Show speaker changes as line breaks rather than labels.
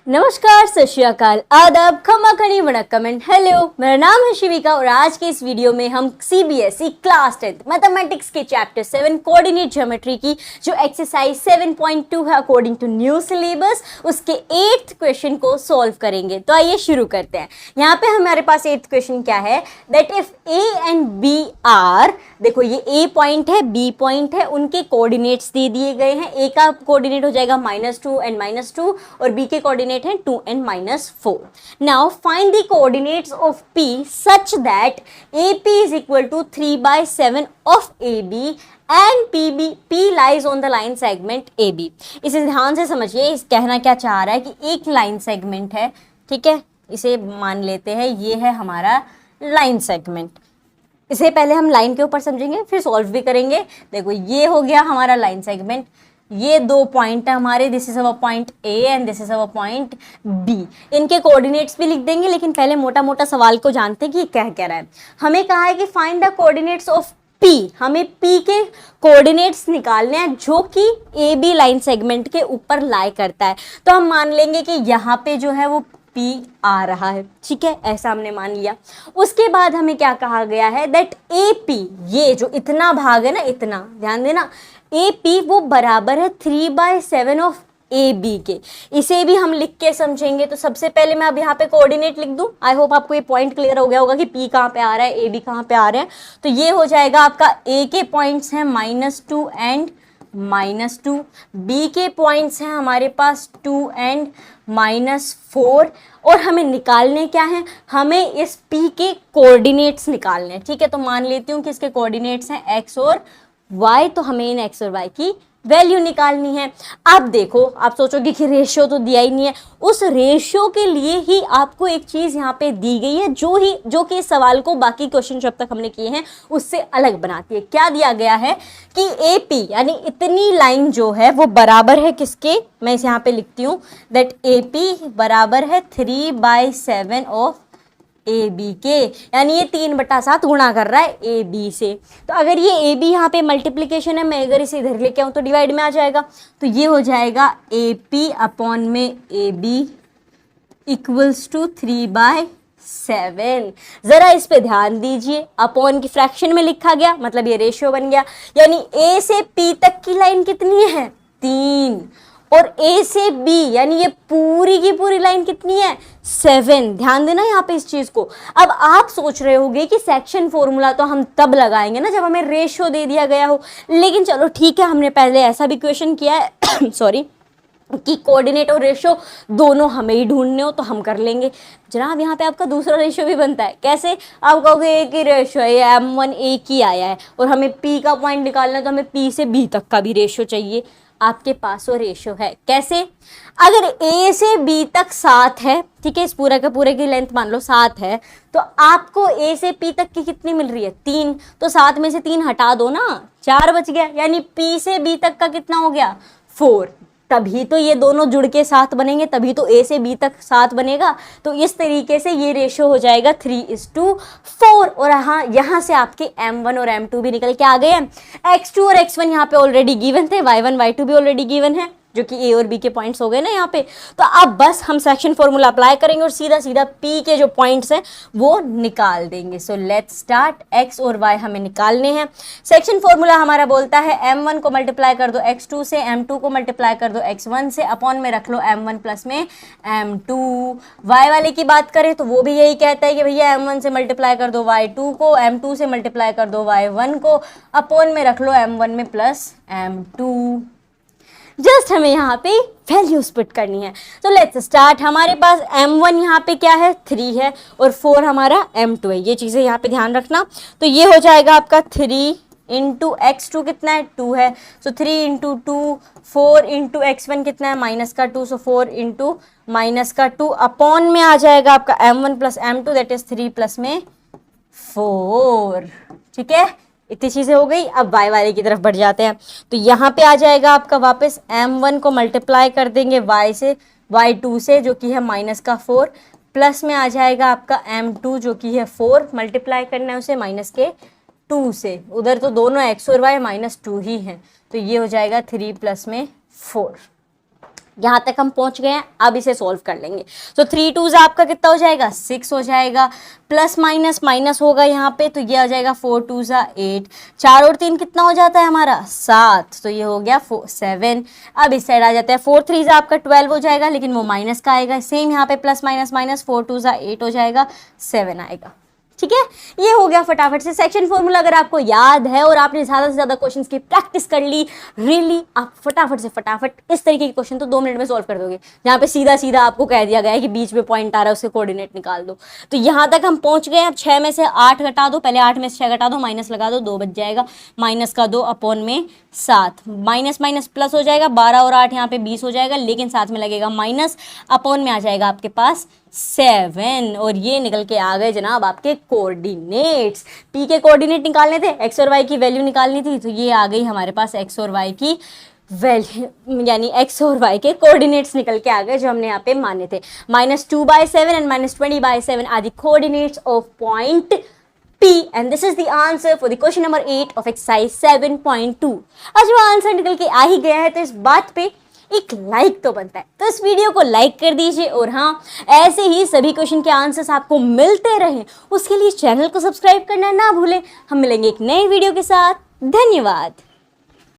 नमस्कार, सत श्री अकाल, आदाब, खमा खड़ी वणक्कम एंड हेलो। मेरा नाम है शिविका और आज के इस वीडियो में हम सीबीएसई क्लास 10 मैथमेटिक्स के चैप्टर 7 कोऑर्डिनेट ज्योमेट्री की जो एक्सरसाइज 7.2 है अकॉर्डिंग टू न्यू सिलेबस उसके 8th क्वेश्चन को सॉल्व करेंगे। तो आइए शुरू करते हैं। यहाँ पे हमारे पास 8th क्वेश्चन क्या है, that if A and B are, देखो ये ए पॉइंट है, बी पॉइंट है, उनके कोऑर्डिनेट्स दे दिए गए हैं। ए का कोऑर्डिनेट हो जाएगा -2 and -2 और बी के कोऑर्डिनेट है 2 and -4. Now find the coordinates of P such that AP is equal to 3/7 of AB and P lies on the line segment AB. इसे ध्यान से समझिए, इस कहना क्या चाह रहा है कि एक लाइन सेगमेंट है, ठीक है, इसे मान लेते हैं ये है हमारा लाइन सेगमेंट। इसे पहले हम लाइन के ऊपर समझेंगे फिर सॉल्व भी करेंगे। देखो ये हो गया हमारा लाइन सेगमेंट, ये दो पॉइंट है हमारे, this is our point A and this is our point B. इनके कोऑर्डिनेट्स भी लिख देंगे, लेकिन पहले मोटा मोटा सवाल को जानते हैं कि क्या कह रहा है। हमें कहा है कि find the coordinates of P, हमें पी के कोऑर्डिनेट्स निकालने हैं जो कि ए बी लाइन सेगमेंट के ऊपर लाई करता है। तो हम मान लेंगे कि यहाँ पे जो है वो P आ रहा है, ठीक है, ऐसा हमने मान लिया। उसके बाद हमें क्या कहा गया है, दैट AP, ये जो इतना भाग है ना, इतना ध्यान देना, AP वो बराबर है 3/7 ऑफ AB के। इसे भी हम लिख के समझेंगे। तो सबसे पहले मैं अब यहाँ पे कोऑर्डिनेट लिख दूं। आई होप आपको ये पॉइंट क्लियर हो गया होगा कि P कहाँ पे आ रहा है, AB कहाँ पे आ रहे हैं। तो ये हो जाएगा आपका A के पॉइंट्स हैं -2 एंड -2, B के पॉइंट्स हैं हमारे पास 2 एंड -4, और हमें निकालने क्या है, हमें इस P के कोऑर्डिनेट्स निकालने हैं, ठीक है। तो मान लेती हूँ कि इसके कोऑर्डिनेट्स हैं x और y, तो हमें इन x और y की वैल्यू निकालनी है। अब देखो, आप सोचोगे कि रेशियो तो दिया ही नहीं है, उस रेशियो के लिए ही आपको एक चीज़ यहाँ पे दी गई है जो कि इस सवाल को बाकी क्वेश्चन जब तक हमने किए हैं उससे अलग बनाती है। क्या दिया गया है कि AP यानी इतनी लाइन जो है वो बराबर है किसके, मैं इसे यहाँ पे लिखती हूँ, दैट AP बराबर है 3/7 ऑफ AB के, यानी ये 3/7 गुणा कर रहा है AB से। तो अगर ये AB यहाँ पे मल्टीप्लीकेशन है, मैं अगर इसे इधर लेके आऊँ तो डिवाइड में आ जाएगा। तो ये हो जाएगा AP अपॉन में AB इक्वल्स टू 3/7। जरा इस पे ध्यान दीजिए, अपॉन की फ्रैक्शन में लिखा गया, मतलब ये रेशियो बन गया। यानी A से P तक की लाइन कितनी है, 3, और A से B यानी ये पूरी की पूरी लाइन कितनी है, 7। ध्यान देना यहाँ पे इस चीज को। अब आप सोच रहे होंगे कि सेक्शन फॉर्मूला तो हम तब लगाएंगे ना जब हमें रेशियो दे दिया गया हो, लेकिन चलो ठीक है, हमने पहले ऐसा भी क्वेश्चन किया है सॉरी, कि कोऑर्डिनेट और रेशियो दोनों हमें ही ढूंढने हो तो हम कर लेंगे। जनाब यहाँ पे आपका दूसरा रेशियो भी बनता है। कैसे, आप कहोगे एक ही रेशियो है, ये M1 एक ही आया है और हमें P का पॉइंट निकालना है, तो हमें P से B तक का भी रेशियो चाहिए। आपके पास वो रेशियो है। कैसे, अगर A से B तक 7 है, ठीक है, इस पूरा का पूरे की लेंथ मान लो 7 है, तो आपको A से P तक की कितनी मिल रही है, 3। तो 7 में से 3 हटा दो ना, 4 बच गया, यानी P से B तक का कितना हो गया, 4। तभी तो ये दोनों जुड़ के 7 बनेंगे, तभी तो A से B तक 7 बनेगा। तो इस तरीके से ये रेशियो हो जाएगा 3:4। और हाँ, यहाँ से आपके M1 और M2 भी निकल के आ गए हैं। X2 और X1 यहाँ पे ऑलरेडी गिवन थे, Y1 Y2 भी ऑलरेडी गिवन है, जो कि A और B के पॉइंट्स हो गए ना यहाँ पे। तो अब बस हम सेक्शन फॉर्मूला अप्लाई करेंगे और सीधा सीधा P के जो पॉइंट्स हैं वो निकाल देंगे। So let's start. X और Y हमें निकालने हैं। सेक्शन फॉर्मूला हमारा बोलता है M1 को मल्टीप्लाई कर दो X2 से, M2 को मल्टीप्लाई कर दो X1 से, अपॉन में रख लो M1 प्लस में M2। Y वाले की बात करें तो वो भी यही कहता है कि भैया M1 से मल्टीप्लाई कर दो Y2 को, M2 से मल्टीप्लाई कर दो Y1 को, अपॉन में रख लो M1 में प्लस M2। जस्ट हमें यहाँ पे वैल्यूज पुट करनी है। तो लेट्स स्टार्ट। हमारे पास M1 यहाँ पे क्या है, 3 है, और 4 हमारा M2 है। ये चीज़ें यहाँ पे ध्यान रखना। तो ये हो जाएगा आपका 3 इंटू X2 कितना है, 2 है, सो 3 इंटू 2, 4 इंटू X1 कितना है, -2, सो 4 इंटू -2, अपॉन में आ जाएगा आपका M1 plus M2 that is 3 plus में 4। ठीक है, इतनी चीज़ें हो गई। अब Y वाले की तरफ बढ़ जाते हैं। तो यहाँ पे आ जाएगा आपका वापस M1 को मल्टीप्लाई कर देंगे Y से, Y2 से, जो कि है -4, प्लस में आ जाएगा आपका M2 जो कि है 4, मल्टीप्लाई करना है उसे -2 से। उधर तो दोनों X और Y -2 ही हैं, तो ये हो जाएगा 3 प्लस में 4। यहाँ तक हम पहुंच गए हैं, अब इसे सॉल्व कर लेंगे। तो 3 2 आपका कितना हो जाएगा 6 हो जाएगा, प्लस माइनस माइनस होगा यहाँ पे, तो ये आ जाएगा 4 2 8, 4 और 3 कितना हो जाता है हमारा 7, तो ये हो गया 7। अब इस साइड आ जाता है 4 3 आपका 12 हो जाएगा, लेकिन वो माइनस का आएगा, सेम यहाँ पे प्लस माइनस माइनस 4 2 8 हो जाएगा, 7 आएगा। ठीक है, ये हो गया फटाफट से सेक्शन फॉर्मूला। अगर आपको याद है और आपने ज़्यादा से ज़्यादा क्वेश्चंस की प्रैक्टिस कर ली, रियली आप फटाफट से फटाफट इस तरीके के क्वेश्चन तो 2 मिनट में सॉल्व कर दोगे। यहाँ पे सीधा सीधा आपको कह दिया गया है कि बीच में पॉइंट आ रहा है उसके कोऑर्डिनेट निकाल दो। तो यहाँ तक हम पहुँच गए। अब 6 में से 8 घटा दो, पहले 8 में से 6 घटा दो, माइनस लगा दो, 2 बच जाएगा, माइनस का 2 अपॉन में 7, माइनस माइनस प्लस हो जाएगा, 12 और 8 यहाँ पे 20 हो जाएगा, लेकिन साथ में लगेगा माइनस, अपॉन में आ जाएगा आपके पास 7, और ये निकल के आ गए जनाब आपके कोऑर्डिनेट्स। पी के कोऑर्डिनेट निकालने थे, एक्स और वाई की वैल्यू निकालनी थी, तो ये आ गई हमारे पास एक्स और वाई की वैल्यू, यानी एक्स और वाई के कोऑर्डिनेट्स निकल के आ गए जो हमने यहाँ पे माने थे। -2/7 and -20/7 are the coordinates of point P, and this is the answer for the question number 8 of exercise 7.2। आज वो आंसर निकल के आ ही गया है, तो इस बात पे एक लाइक तो बनता है, तो इस वीडियो को लाइक कर दीजिए। और हाँ, ऐसे ही सभी क्वेश्चन के आंसर्स आपको मिलते रहें, उसके लिए चैनल को सब्सक्राइब करना ना भूलें। हम मिलेंगे एक नए वीडियो के साथ। धन्यवाद।